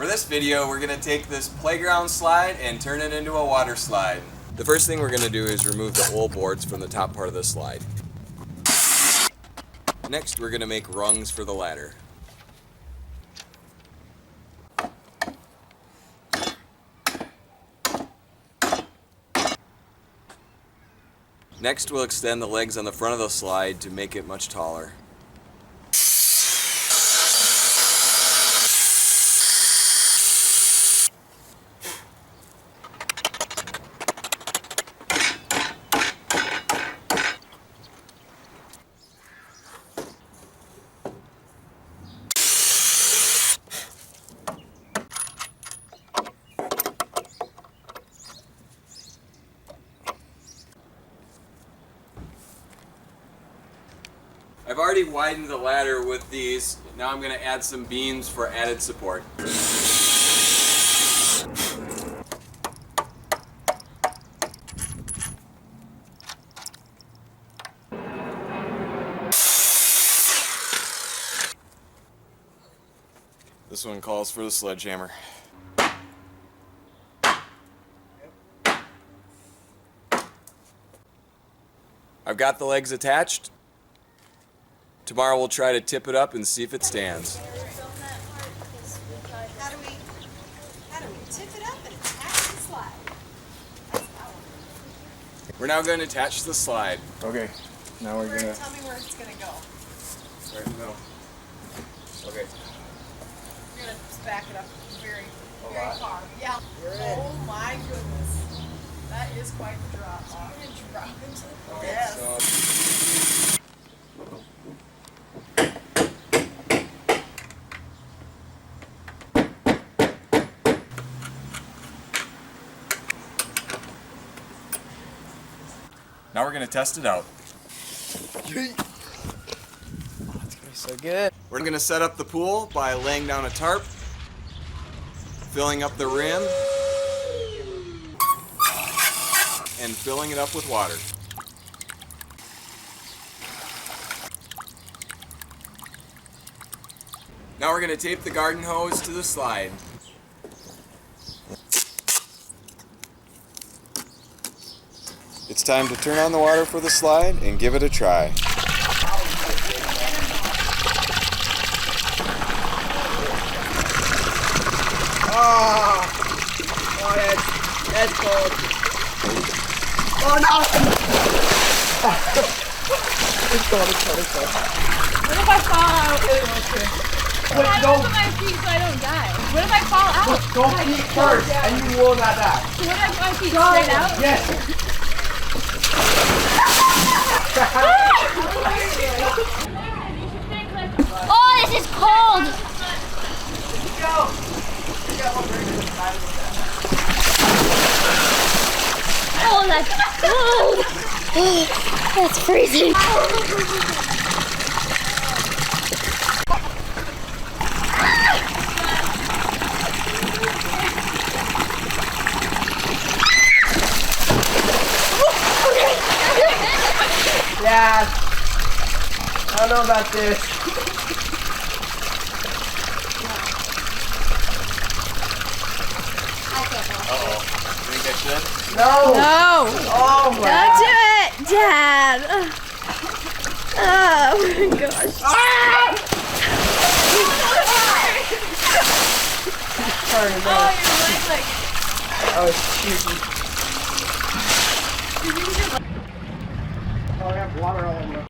For this video, we're going to take this playground slide and turn it into a water slide. The first thing we're going to do is remove the old boards from the top part of the slide. Next, we're going to make rungs for the ladder. Next, we'll extend the legs on the front of the slide to make it much taller. I've already widened the ladder with these. Now I'm going to add some beams for added support. This one calls for the sledgehammer. I've got the legs attached. Tomorrow we'll try to tip it up and see if it stands. How do we tip it up and attach the slide? We're now going to attach the slide. Okay, now we're gonna... Tell me where it's going to go. Right in the middle. Okay. You're going to back it up very far. Yeah. Oh my goodness. That is quite the drop off. You're going to drop into the pool. Yes. Now we're going to test it out. Oh, it's gonna be so good. We're going to set up the pool by laying down a tarp, filling up the rim, and filling it up with water. Now we're going to tape the garden hose to the slide. It's time to turn on the water for the slide and give it a try. Oh, that's cold. Oh no! It's cold. What if I fall out? Wait, I don't put my feet so I don't die. What if I fall out? Go feet first, and you will not die. So what if I put my feet straight out? Yes. Oh, this is cold. Oh, that's cold. Oh, that's freezing. Yeah. I don't know about this. Uh-oh. You think I should? No. No. Oh my Don't do it, Dad. Oh my gosh. Sorry, no. Oh, your leg like. Oh, it's cheesy. Oh, I have water all over.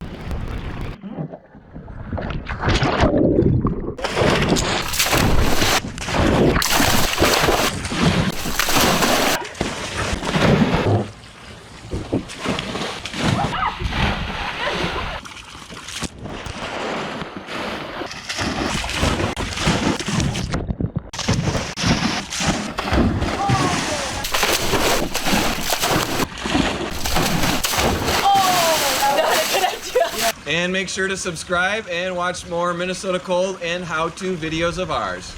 And make sure to subscribe and watch more Minnesota Cold and how-to videos of ours.